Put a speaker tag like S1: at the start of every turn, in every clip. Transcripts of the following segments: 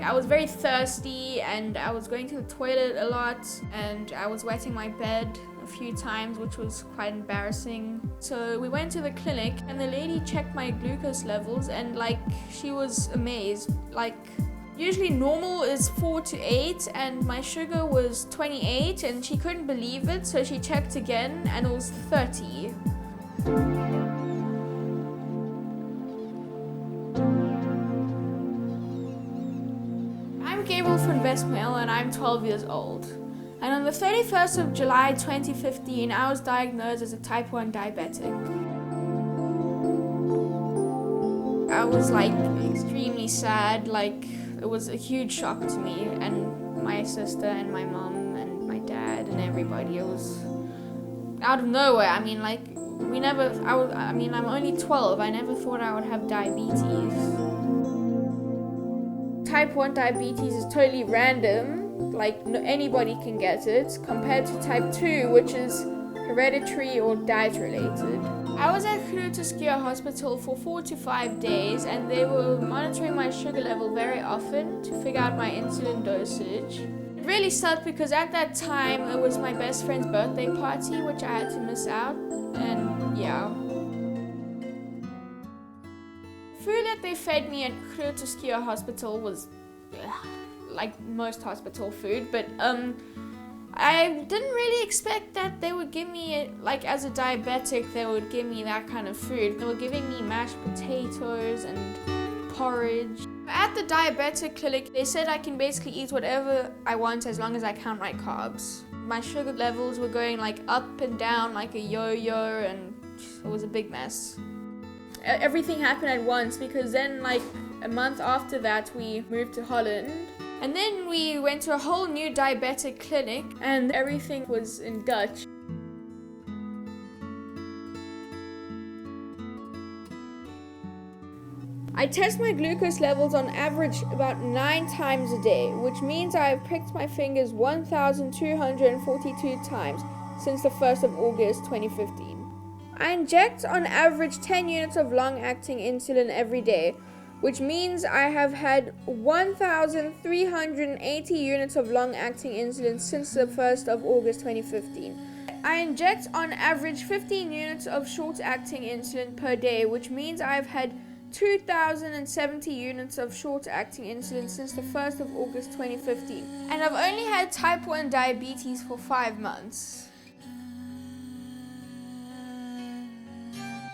S1: I was very thirsty and I was going to the toilet a lot and I was wetting my bed a few times, which was quite embarrassing. So we went to the clinic and the lady checked my glucose levels and like she was amazed. Like usually normal is 4 to 8 and my sugar was 28 and she couldn't believe it, so she checked again and it was 30. I'm Gabriel Van Wesemael and I'm 12 years old. And on the 31st of July 2015, I was diagnosed as a type 1 diabetic. I was like extremely sad, like it was a huge shock to me and my sister and my mom and my dad and everybody. It was out of nowhere. I mean, like I'm only 12. I never thought I would have diabetes. Type 1 diabetes is totally random, like anybody can get it, compared to type 2, which is hereditary or diet related. I was at Groote Hospital for 4 to 5 days and they were monitoring my sugar level very often to figure out my insulin dosage. It really sucked because at that time it was my best friend's birthday party, which I had to miss out, and yeah. Food that they fed me at Groote Hospital was like most hospital food, but I didn't really expect that they would give me, like as a diabetic, they would give me that kind of food. They were giving me mashed potatoes and porridge. At the diabetic clinic, they said I can basically eat whatever I want as long as I count my carbs. My sugar levels were going like up and down like a yo-yo and it was a big mess. Everything happened at once because then like a month after that we moved to Holland. And then we went to a whole new diabetic clinic and everything was in Dutch. I test my glucose levels on average about 9 times a day, which means I have pricked my fingers 1,242 times since the 1st of August 2015. I inject on average 10 units of long-acting insulin every day, which means I have had 1,380 units of long-acting insulin since the 1st of August 2015. I inject on average 15 units of short-acting insulin per day, which means I've had 2,070 units of short-acting insulin since the 1st of August 2015. And I've only had type 1 diabetes for 5 months.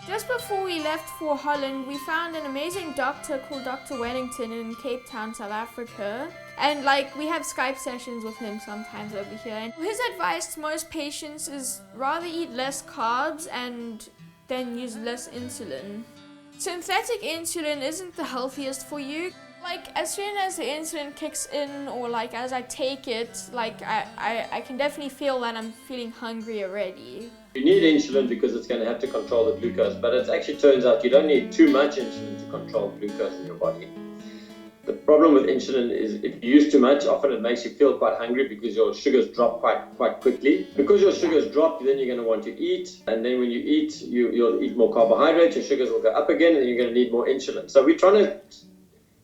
S1: Just before we left for Holland, we found an amazing doctor called Dr. Wellington in Cape Town, South Africa. And like we have Skype sessions with him sometimes over here. And his advice to most patients is rather eat less carbs and then use less insulin. Synthetic insulin isn't the healthiest for you. Like as soon as the insulin kicks in or like as I take it, like I can definitely feel that I'm feeling hungry already.
S2: You need insulin because it's going to have to control the glucose, but it actually turns out you don't need too much insulin to control glucose in your body. The problem with insulin is if you use too much, often it makes you feel quite hungry because your sugars drop quite quickly. Because your sugars drop, then you're going to want to eat, and then when you eat, you'll eat more carbohydrates, your sugars will go up again, and you're going to need more insulin. So we're trying to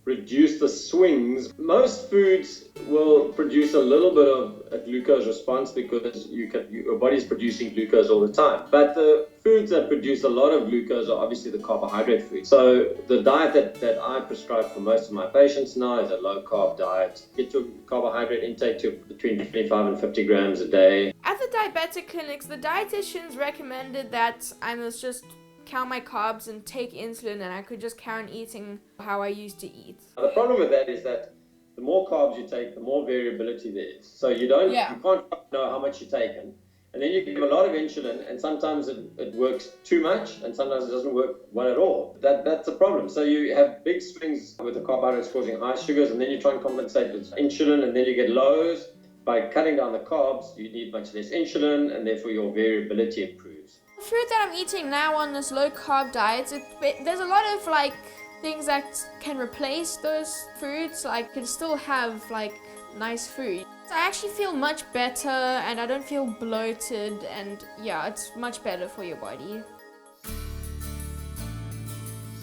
S2: reduce the swings. Most foods will produce a little bit of a glucose response because your body's producing glucose all the time. But the foods that produce a lot of glucose are obviously the carbohydrate foods. So the diet that I prescribe for most of my patients now is a low carb diet. Get your carbohydrate intake to between 25 and 50 grams a day.
S1: At the diabetic clinics, the dietitians recommended that I must just count my carbs and take insulin and I could just carry on eating how I used to eat.
S2: Now, the problem with that is that the more carbs you take, the more variability there is. So you can't know how much you're taking. And then you give a lot of insulin and sometimes it works too much and sometimes it doesn't work well at all. That's a problem. So you have big swings with the carbohydrates causing high sugars and then you try and compensate with insulin and then you get lows. By cutting down the carbs, you need much less insulin and therefore your variability improves.
S1: The food that I'm eating now on this low carb diet, there's a lot of like things that can replace those foods. Like you can still have like nice food. So I actually feel much better and I don't feel bloated and yeah, it's much better for your body.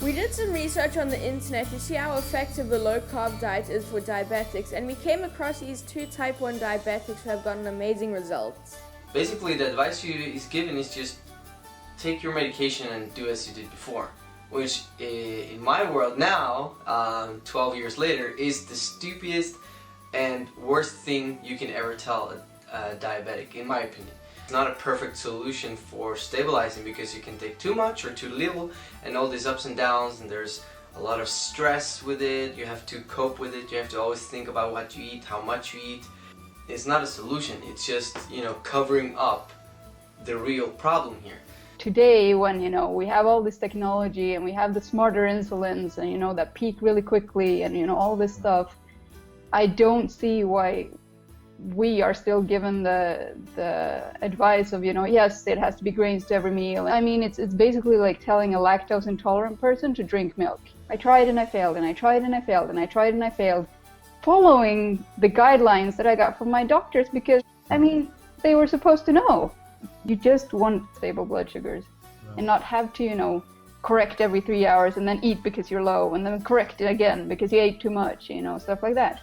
S1: We did some research on the internet to see how effective the low carb diet is for diabetics, and we came across these 2 type 1 diabetics who have gotten amazing results.
S3: Basically, the advice you is given is just take your medication and do as you did before, which in my world now, 12 years later, is the stupidest and worst thing you can ever tell a diabetic, in my opinion. It's not a perfect solution for stabilizing because you can take too much or too little and all these ups and downs, and there's a lot of stress with it. You have to cope with it. You have to always think about what you eat, how much you eat. It's not a solution. It's just, covering up the real problem here.
S4: Today, when we have all this technology and we have the smarter insulins and that peak really quickly and all this stuff, I don't see why we are still given the advice of yes, it has to be grains to every meal. I mean, it's basically like telling a lactose intolerant person to drink milk. I tried and I failed, and I tried and I failed, and I tried and I failed, following the guidelines that I got from my doctors, because they were supposed to know. You just want stable blood sugars and not have to correct every 3 hours and then eat because you're low and then correct it again because you ate too much, stuff like that.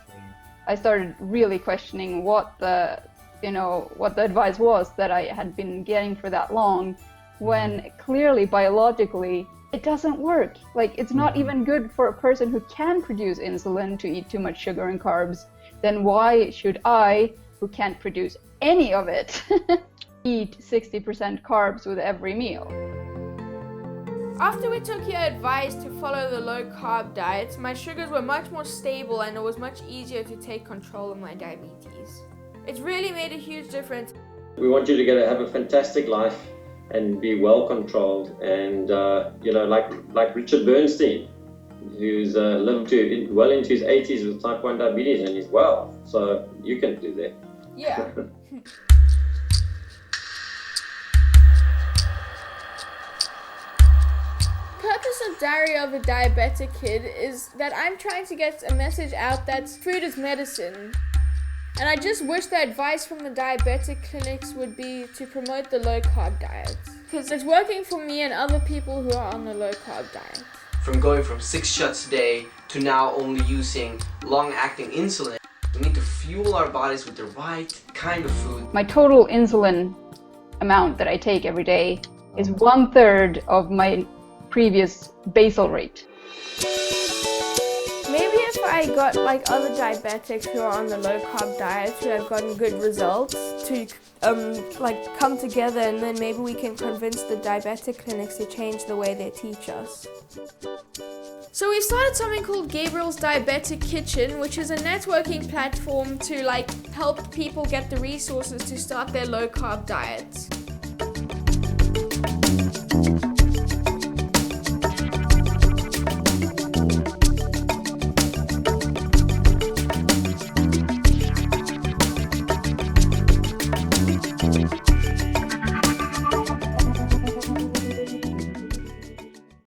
S4: I started really questioning what the advice was that I had been getting for that long, when clearly biologically it doesn't work. Like, it's not even good for a person who can produce insulin to eat too much sugar and carbs. Then why should I, who can't produce any of it, eat 60% carbs with every meal?
S1: After we took your advice to follow the low carb diet, my sugars were much more stable and it was much easier to take control of my diabetes. It's really made a huge difference.
S2: We want you to have a fantastic life and be well controlled, and like Richard Bernstein, who's lived well into his 80s with type 1 diabetes, and he's well, so you can do that.
S1: Yeah. Purpose of Diary of a Diabetic Kid is that I'm trying to get a message out that food is medicine. And I just wish the advice from the diabetic clinics would be to promote the low carb diet, because it's working for me and other people who are on the low carb diet.
S3: From going from 6 shots a day to now only using long-acting insulin, we need to fuel our bodies with the right kind of food.
S4: My total insulin amount that I take every day is 1/3 of my previous basal rate.
S1: Maybe if I got like other diabetics who are on the low carb diet who have gotten good results to come together, and then maybe we can convince the diabetic clinics to change the way they teach us. So we started something called Gabriel's Diabetic Kitchen, which is a networking platform to help people get the resources to start their low carb diet.